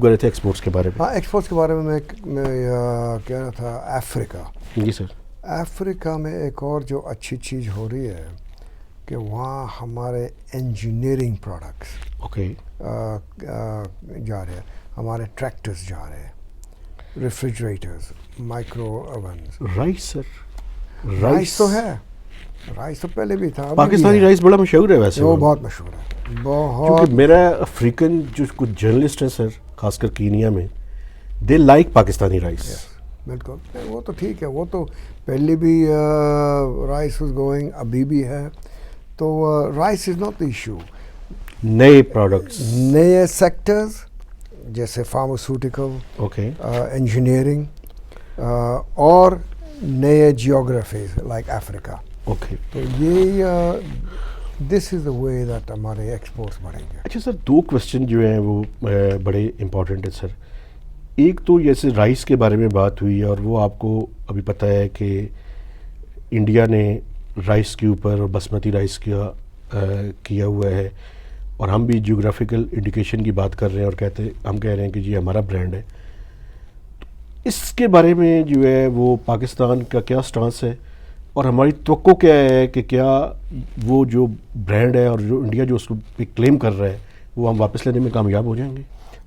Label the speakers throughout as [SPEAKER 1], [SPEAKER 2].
[SPEAKER 1] کر رہے تھے ایکسپورٹس کے بارے میں.
[SPEAKER 2] ہاں ایکسپورٹس کے بارے میں کہہ رہا تھا افریقہ.
[SPEAKER 1] جی سر.
[SPEAKER 2] افریقہ میں ایک اور جو اچھی چیز ہو رہی ہے کہ وہاں ہمارے انجینئرنگ پروڈکٹس
[SPEAKER 1] اوکے
[SPEAKER 2] جا رہے ہیں, ہمارے ٹریکٹرز جا رہے ہیں, ریفریجریٹرز, مائکرو اوونز.
[SPEAKER 1] رائس سر,
[SPEAKER 2] رائس تو ہے, رائس تو پہلے بھی تھا.
[SPEAKER 1] پاکستانی رائس بڑا مشہور ہے ویسے.
[SPEAKER 2] وہ بہت مشہور ہے, بہت.
[SPEAKER 1] کیونکہ میرا افریقن جو کچھ جرنلسٹ ہیں سر, خاص کر کینیا میں, دے لائک پاکستانی رائس.
[SPEAKER 2] بالکل, وہ تو ٹھیک ہے, وہ تو پہلے بھی رائس واز گوئنگ, ابھی بھی ہے. تو rice is not the issue.
[SPEAKER 1] نئے پروڈکٹس,
[SPEAKER 2] نئے سیکٹرز جیسے فارماسیوٹیکل,
[SPEAKER 1] اوکے,
[SPEAKER 2] انجینئرنگ, اور نئے جیوگرافیز لائک افریقہ.
[SPEAKER 1] اوکے.
[SPEAKER 2] تو یہ دس از دا وے دیٹ ہمارے ایکسپورٹس بڑھیں گے.
[SPEAKER 1] اچھا سر, دو کوشچن جو ہیں وہ بڑے امپورٹنٹ ہیں سر. ایک تو جیسے رائس کے بارے میں بات ہوئی ہے, اور وہ آپ کو ابھی پتہ ہے کہ انڈیا نے رائس کے اوپر اور باسمتی رائس کا کیا ہوا ہے, اور ہم بھی جیوگرافیکل انڈیکیشن کی بات کر رہے ہیں اور ہم کہہ رہے ہیں کہ جی ہمارا برانڈ ہے. اس کے بارے میں جو ہے وہ پاکستان کا کیا سٹانس ہے, اور ہماری توقع کیا ہے کہ کیا وہ جو برانڈ ہے اور جو انڈیا جو اس کو کلیم کر رہا ہے وہ ہم واپس لینے میں کامیاب ہو جائیں گے؟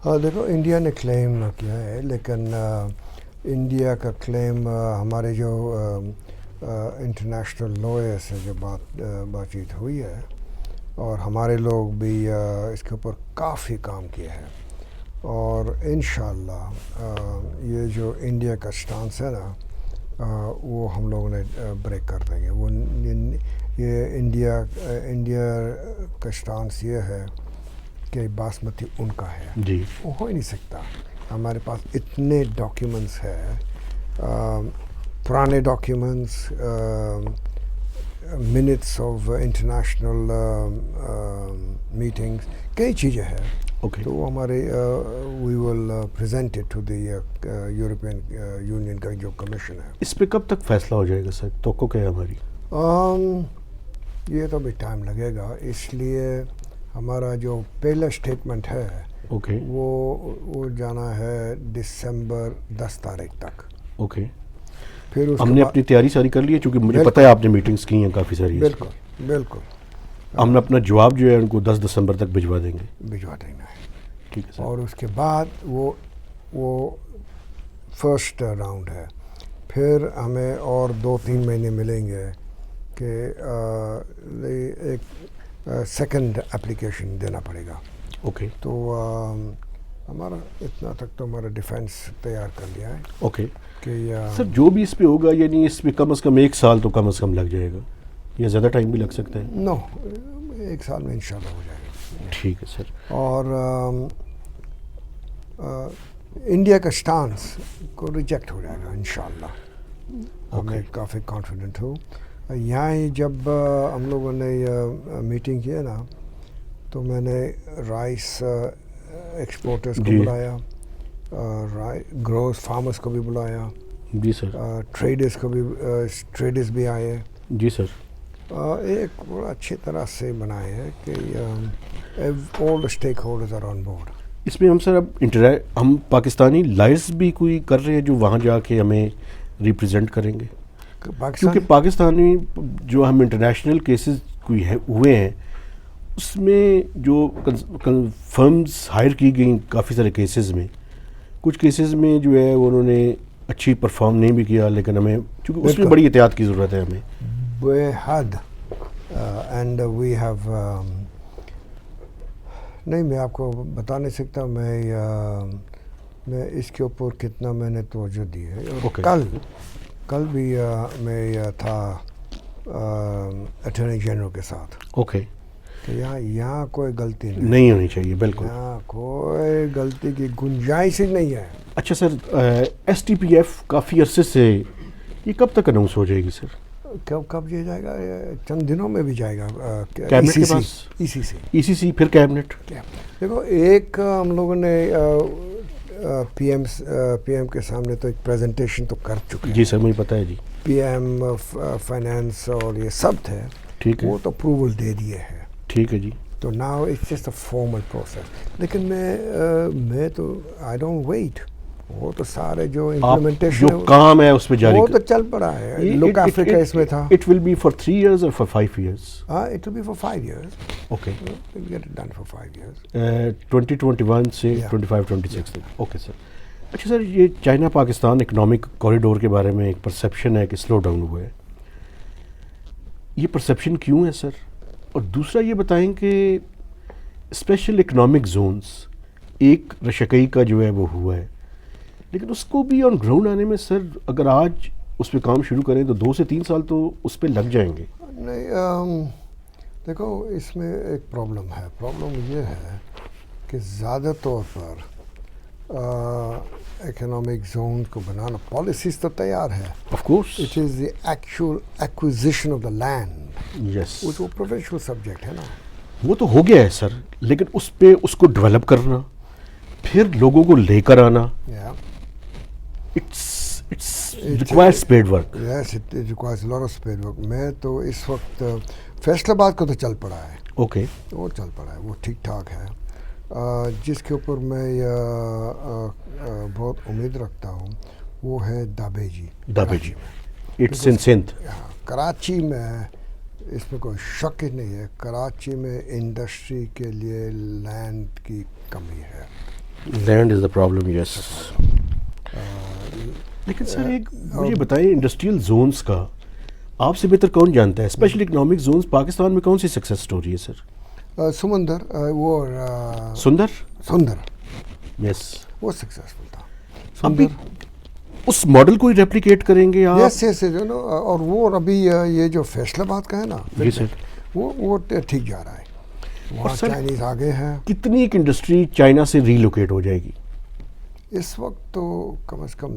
[SPEAKER 2] ہاں دیکھو, انڈیا نے کلیم نہ کیا ہے, لیکن انڈیا کا کلیم ہمارے جو انٹرنیشنل لوئر سے جو بات چیت ہوئی ہے, اور ہمارے لوگ بھی اس کے اوپر کافی کام کیا ہے, اور انشاءاللہ یہ جو انڈیا کا سٹانس ہے نا وہ ہم لوگوں نے بریک کر دیں گے. وہ یہ انڈیا کا سٹانس یہ ہے کہ باسمتی ان کا ہے.
[SPEAKER 1] جی,
[SPEAKER 2] وہ ہو ہی نہیں سکتا. ہمارے پاس اتنے ڈاکیومنٹس ہیں, پرانے documents, minutes of international meetings, کئی چیزیں ہیں.
[SPEAKER 1] اوکے.
[SPEAKER 2] تو وہ ہمارے we will present it to the European Union کا جو کمیشن ہے.
[SPEAKER 1] اس پہ کب تک فیصلہ ہو جائے گا سر, توقع کیا ہے ہماری؟
[SPEAKER 2] یہ تو بھی ٹائم لگے گا, اس لیے ہمارا جو پہلا اسٹیٹمنٹ ہے
[SPEAKER 1] اوکے
[SPEAKER 2] وہ جانا ہے دسمبر 10 تاریخ تک.
[SPEAKER 1] اوکے.
[SPEAKER 2] پھر
[SPEAKER 1] ہم نے اپنی تیاری ساری کر لی ہے, چونکہ مجھے پتہ ہے آپ نے میٹنگس کی ہیں کافی ساری.
[SPEAKER 2] بالکل بالکل.
[SPEAKER 1] ہم نے اپنا جواب جو ہے ان کو 10 دسمبر تک بھجوا دیں گے.
[SPEAKER 2] بھجوا دینا ہے.
[SPEAKER 1] ٹھیک ہے سر.
[SPEAKER 2] اور اس کے بعد وہ فرسٹ راؤنڈ ہے. پھر ہمیں اور 2-3 مہینے ملیں گے کہ ایک سیکنڈ اپلیکیشن دینا پڑے گا.
[SPEAKER 1] اوکے.
[SPEAKER 2] تو ہمارا اتنا تک تو ہمارا ڈیفینس تیار کر لیا ہے.
[SPEAKER 1] اوکے.
[SPEAKER 2] کہ
[SPEAKER 1] سر جو بھی اس پہ ہوگا, یعنی اس پہ کم از کم 1 سال تو کم از کم لگ جائے گا, یا زیادہ ٹائم بھی لگ سکتا ہے؟
[SPEAKER 2] نو, 1 سال میں انشاءاللہ ہو جائے گا.
[SPEAKER 1] ٹھیک ہے سر.
[SPEAKER 2] اور انڈیا کا سٹانس کو ریجیکٹ ہو جائے گا انشاءاللہ. میں کافی کانفیڈنٹ ہوں. یہاں ہی جب ہم لوگوں نے میٹنگ کی ہے نا, تو میں نے رائس ایکسپورٹرز کو بلایا, گروز فارمرز کو بھی بلایا.
[SPEAKER 1] جی سر.
[SPEAKER 2] ٹریڈرز کو بھی, ٹریڈرز بھی آئے.
[SPEAKER 1] جی سر.
[SPEAKER 2] ایک بڑا اچھی طرح سے بنائے ہیں کہ all stakeholders are on board.
[SPEAKER 1] اس میں ہم سر اب ہم پاکستانی لائرز بھی کوئی کر رہے ہیں جو وہاں جا کے ہمیں ریپرزینٹ کریں گے, کیونکہ پاکستانی جو ہم انٹرنیشنل کیسز کوئی ہوئے ہیں اس میں جو فرمز ہائر کی گئیں کافی سارے کیسز میں, کچھ کیسز میں جو ہے انہوں نے اچھی پرفارم نہیں بھی کیا, لیکن ہمیں چونکہ اس میں بڑی احتیاط کی ضرورت ہے ہمیں
[SPEAKER 2] بے حد. اینڈ وی ہیو نہیں, میں آپ کو بتا نہیں سکتا میں اس کے اوپر کتنا میں نے توجہ دی ہے. کل بھی میں تھا اٹارنی جنرل کے ساتھ.
[SPEAKER 1] اوکے.
[SPEAKER 2] کہ یہاں کوئی غلطی
[SPEAKER 1] نہیں ہونی چاہیے. بالکل,
[SPEAKER 2] یہاں کوئی غلطی کی گنجائش ہی نہیں ہے.
[SPEAKER 1] اچھا سر, ایس ٹی پی ایف کافی عرصے سے, یہ کب تک اناؤنس ہو جائے گی سر؟
[SPEAKER 2] کب یہ جائے گا؟ چند دنوں میں بھی جائے گا.
[SPEAKER 1] کیبنٹ کے پاس ای سی سی, پھر کیبنٹ.
[SPEAKER 2] دیکھو, ایک ہم لوگوں نے پی ایم کے سامنے تو ایک پریزنٹیشن تو کر چکے ہیں.
[SPEAKER 1] جی سر, مجھے پتہ ہے. جی,
[SPEAKER 2] پی ایم فائنانس اور یہ سب تھے.
[SPEAKER 1] ٹھیک ہے,
[SPEAKER 2] وہ تو اپروول دے دیے ہیں.
[SPEAKER 1] ٹھیک ہے جی.
[SPEAKER 2] تو now it's just a formal process. لیکن میں تو آئی ڈونٹ ویٹ. وہ تو سارے جو امپلیمنٹیشن
[SPEAKER 1] جو کام ہے اس پہ جاری
[SPEAKER 2] وہ تو چل پڑا ہے. لک افریقہ اس میں تھا.
[SPEAKER 1] It will be for 3 years or for 5 years?
[SPEAKER 2] It will be for 5 years.
[SPEAKER 1] Okay.
[SPEAKER 2] We'll get it done for 5 years.
[SPEAKER 1] 2021 سے 25-26 تک. Okay sir. اچھا سر, یہ چائنا پاکستان اکنامک کوریڈور کے بارے میں ایک پرسیپشن ہے کہ سلو ڈاؤن ہوا ہے. یہ پرسیپشن کیوں ہے سر؟ اور دوسرا یہ بتائیں کہ اسپیشل اکنامک زونز ایک رشکئی کا جو ہے وہ ہوا ہے, لیکن اس کو بھی آن گراؤنڈ آنے میں سر اگر آج اس پہ کام شروع کریں تو 2 سے 3 سال تو اس پہ لگ جائیں گے.
[SPEAKER 2] نہیں, دیکھو اس میں ایک پرابلم ہے. پرابلم یہ ہے کہ زیادہ طور پر اکنامک زون کو بنانا, پالیسیز تو تیار ہے.
[SPEAKER 1] Of course
[SPEAKER 2] it is the actual acquisition of the land.
[SPEAKER 1] Yes,
[SPEAKER 2] وہ پروفیشنل سبجیکٹ ہے نا.
[SPEAKER 1] وہ تو ہو گیا ہے سر, لیکن اس پہ اس کو ڈیولپ کرنا, پھر لوگوں کو لے کر آنا, It requires spade work.
[SPEAKER 2] Yes, it requires a lot of spade work. میں تو اس وقت فیصل آباد کو تو چل پڑا ہے.
[SPEAKER 1] اوکے,
[SPEAKER 2] وہ چل پڑا ہے, وہ ٹھیک ٹھاک ہے. جس کے اوپر میں بہت امید رکھتا ہوں وہ ہے دابے جی. It's in Sindh. کراچی میں اس میں کوئی شک ہی نہیں ہے, کراچی میں انڈسٹری کے لیے لینڈ کی کمی ہے.
[SPEAKER 1] Land is the problem. Yes. لیکن سر ایک مجھے بتائیں, انڈسٹریل زونز کا آپ سے بہتر کون جانتا ہے, اسپیشلی اکنامک زونز پاکستان میں کون سی سکسیس اسٹوری ہے سر؟
[SPEAKER 2] سمندر, وہ
[SPEAKER 1] سندر. یس,
[SPEAKER 2] وہ سکسیسفل تھا.
[SPEAKER 1] ابھی اس ماڈل کو ہی ریپلیکیٹ کریں گے آپ؟
[SPEAKER 2] یس, اور وہ ابھی یہ جو فیصل آباد کا ہے نا,
[SPEAKER 1] جی سر,
[SPEAKER 2] وہ ٹھیک جا رہا ہے. وہاں چائنیز آگے ہیں.
[SPEAKER 1] کتنی ایک انڈسٹری چائنا سے ریلوکیٹ ہو جائے گی
[SPEAKER 2] اس وقت؟ تو کم از کم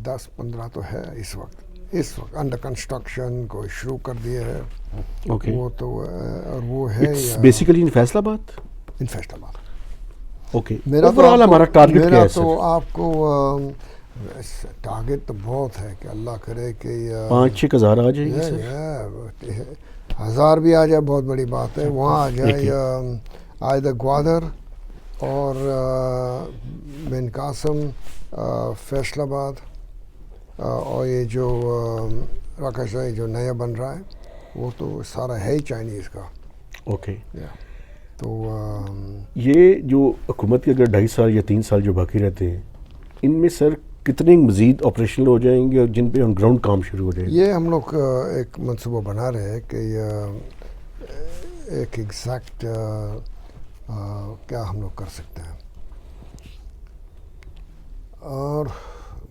[SPEAKER 2] 10-15 تو ہے اس وقت انڈر کنسٹرکشن کو شروع کر دیے ہے. وہ تو اور وہ ہے
[SPEAKER 1] بیسیکلی ان فیصل آباد. اوکے,
[SPEAKER 2] میرا
[SPEAKER 1] ہمارا ٹارگیٹ کیا ہے سر؟
[SPEAKER 2] تو آپ کو ٹارگیٹ تو بہت ہے کہ اللہ کرے کہ
[SPEAKER 1] 5-6 ہزار آ جائے گی سر.
[SPEAKER 2] 1000 بھی آ جائے بہت بڑی بات ہے. وہاں آ جائے آئدہ گوادر اور بن قاسم, فیصل آباد, اور یہ جو راکشاہی جو نیا بن رہا ہے وہ تو سارا ہے ہی چائنیز کا. اوکے, تو
[SPEAKER 1] یہ جو حکومت کے اگر 2.5 سال یا 3 سال جو باقی رہتے ہیں, ان میں سر کتنے مزید آپریشنل ہو جائیں گے اور جن پہ آن گراؤنڈ کام شروع ہو جائے گا؟
[SPEAKER 2] یہ ہم لوگ ایک منصوبہ بنا رہے ہیں کہ ایک ایگزیکٹ کیا ہم لوگ کر سکتے ہیں. اور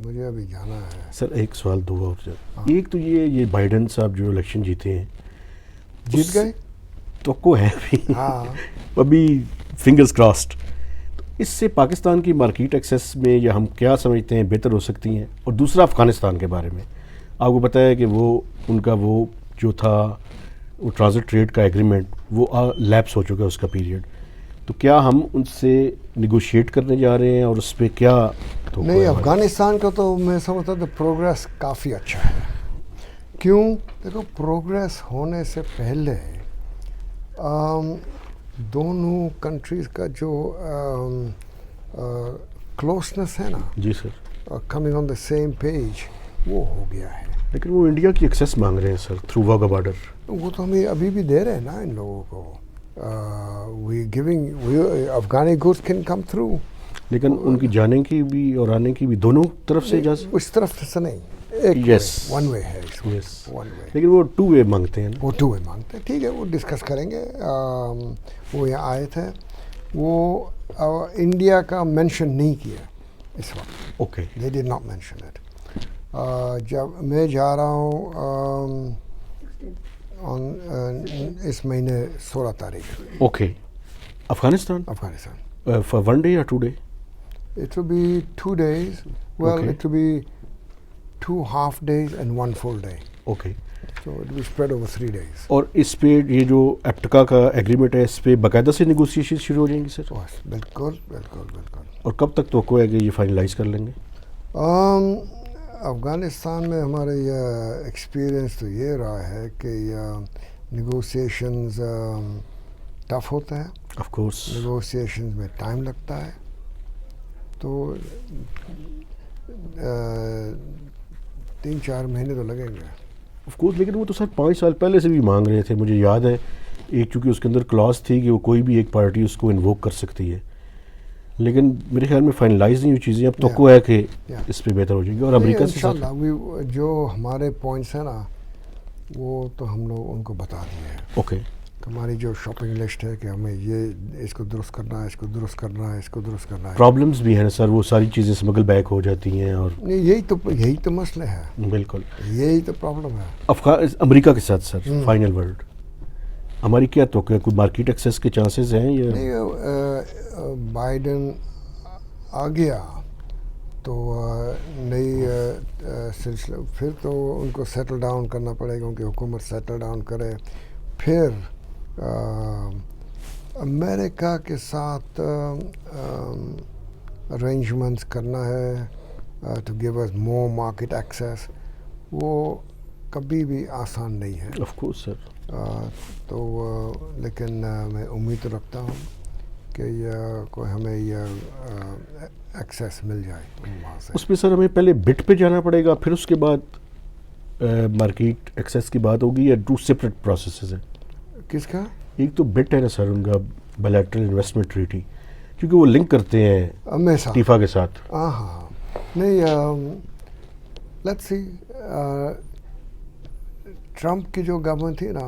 [SPEAKER 2] مجھے ابھی جانا ہے
[SPEAKER 1] سر. ایک سوال دو اور سر. ایک تو یہ بائیڈن صاحب جو الیکشن جیتے ہیں,
[SPEAKER 2] جیت گئے
[SPEAKER 1] توقع ہے ابھی فنگرز کراسڈ. اس سے پاکستان کی مارکیٹ ایکسیس میں یا ہم کیا سمجھتے ہیں بہتر ہو سکتی ہیں؟ اور دوسرا افغانستان کے بارے میں آپ کو پتہ ہے کہ وہ ان کا وہ جو تھا وہ ٹرانزٹ ٹریڈ کا ایگریمنٹ وہ لیپس ہو چکا ہے اس کا پیریڈ, تو کیا ہم ان سے نیگوشیٹ کرنے جا رہے ہیں اور اس پہ کیا؟
[SPEAKER 2] نہیں, افغانستان کا تو میں سمجھتا ہوں پروگریس کافی اچھا ہے. کیوں؟ دیکھو پروگریس ہونے سے پہلے دونوں کنٹریز کا جو کلوزنس ہے نا,
[SPEAKER 1] جی sir,
[SPEAKER 2] coming on the same page, وہ ہو گیا ہے.
[SPEAKER 1] لیکن وہ انڈیا کی ایکسیس مانگ رہے ہیں سر تھرو واگا بارڈر.
[SPEAKER 2] وہ تو ہمیں ابھی بھی دے رہے ہیں نا ان لوگوں کو. Afghani goods can come through.
[SPEAKER 1] لیکن ان کی جانے کی بھی اور آنے کی بھی دونوں طرف سے اجازت؟
[SPEAKER 2] اس طرف سے نہیں,
[SPEAKER 1] یس,
[SPEAKER 2] ون وے ہے.
[SPEAKER 1] لیکن وہ 2 وے مانگتے ہیں.
[SPEAKER 2] وہ 2 وے مانگتے ہیں. ٹھیک ہے, وہ ڈسکس کریں گے. وہ یہاں آئے تھے, وہ انڈیا کا مینشن نہیں کیا اس وقت.
[SPEAKER 1] Okay,
[SPEAKER 2] they did not mention it. جب میں جا رہا ہوں اس مہینے 16 تاریخ.
[SPEAKER 1] Okay, Afghanistan for 1 day or 2 day?
[SPEAKER 2] It will be 2 days. Well,
[SPEAKER 1] Okay.
[SPEAKER 2] it will be 2 half days and 1 full day.
[SPEAKER 1] Okay,
[SPEAKER 2] So it will be spread over 3 days.
[SPEAKER 1] اور اس پہ یہ جو ایپٹکا کا ایگریمنٹ ہے اس پہ باقاعدہ سے نیگوسیشن شروع ہو جائیں گی سر؟
[SPEAKER 2] بالکل.
[SPEAKER 1] اور کب تک توقع ہے کہ یہ فائنلائز کر لیں گے؟
[SPEAKER 2] افغانستان میں ہمارے ایکسپیرئنس تو یہ رہا ہے کہ نیگوسیشنز ٹف ہوتا ہے,
[SPEAKER 1] آف کورس
[SPEAKER 2] نیگوسیشنز میں ٹائم لگتا ہے, تو 3-4 مہینے تو لگیں گے
[SPEAKER 1] آف کورس. لیکن وہ تو سر 5 سال پہلے سے بھی مانگ رہے تھے, مجھے یاد ہے. ایک چونکہ اس کے اندر کلاس تھی کہ وہ کوئی بھی ایک پارٹی اس کو انووک کر سکتی ہے, لیکن میرے خیال میں فائنلائز نہیں ہوئی چیزیں. اب توقع ہے کہ اس پہ بہتر ہو جائے گی. اور امریکہ سے
[SPEAKER 2] انشاءاللہ جو ہمارے پوائنٹس ہیں نا وہ تو ہم لوگ ان کو بتا دیے ہیں.
[SPEAKER 1] اوکے.
[SPEAKER 2] ہماری جو شاپنگ لسٹ ہے کہ ہمیں یہ اس کو درست کرنا ہے, اس کو درست کرنا ہے, اس کو درست کرنا ہے.
[SPEAKER 1] پرابلمس بھی ہیں سر, وہ ساری چیزیں اسمگل بیک ہو جاتی ہیں. اور
[SPEAKER 2] یہی تو مسئلہ ہے,
[SPEAKER 1] بالکل
[SPEAKER 2] یہی تو پرابلم ہے.
[SPEAKER 1] امریکہ کے ساتھ سر فائنل ورلڈ ہماری کیا توقع ہے؟ کوئی مارکیٹ ایکسیس کے چانسز ہیں یا
[SPEAKER 2] نہیں؟ بائیڈن آ گیا تو نئی سلسلہ پھر تو ان کو سیٹل ڈاؤن کرنا پڑے گا, ان کی حکومت سیٹل ڈاؤن کرے. پھر امریکہ کے ساتھ ارینجمنٹس کرنا ہے to give us more market access, وہ کبھی بھی آسان نہیں ہے.
[SPEAKER 1] Of course sir.
[SPEAKER 2] تو لیکن میں امید تو رکھتا ہوں کہ کوئی ہمیں یہ ایکسیس مل جائے وہاں سے.
[SPEAKER 1] اس میں سر ہمیں پہلے بٹ پہ جانا پڑے گا, پھر اس کے بعد مارکیٹ ایکسیس کی بات ہوگی, یا 2 سپریٹ پروسیسز ہیں؟
[SPEAKER 2] کس کا؟
[SPEAKER 1] ایک تو بٹ ہے نا سر ان کا بائلیٹرل انویسٹمنٹ ٹریٹی, کیونکہ وہ لنک کرتے ہیں ٹیفا کے ساتھ.
[SPEAKER 2] ہاں نہیں, لیٹس سی. ٹرمپ کی جو گورنمنٹ تھی نا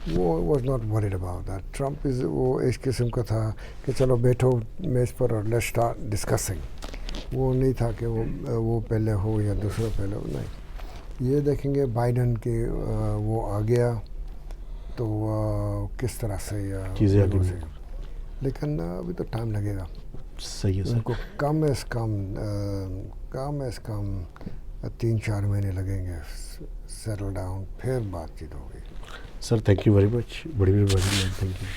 [SPEAKER 2] وہ was not word about that. Trump وہ اس قسم کا تھا کہ چلو بیٹھو میز پر اور لیٹس اسٹارٹ ڈسکسنگ. وہ نہیں تھا کہ وہ پہلے ہو یا دوسرا پہلے ہو, نہیں. یہ دیکھیں گے بائیڈن کے وہ آ گیا تو کس طرح سے
[SPEAKER 1] چیزیں آگے,
[SPEAKER 2] لیکن ابھی تو ٹائم لگے گا.
[SPEAKER 1] صحیح ہے سر.
[SPEAKER 2] ان کو کم از کم 3-4 مہینے لگیں گے سیٹل ڈاؤن, پھر بات چیت ہوگی.
[SPEAKER 1] Sir thank you very much, بڑی مہربانی. Thank you.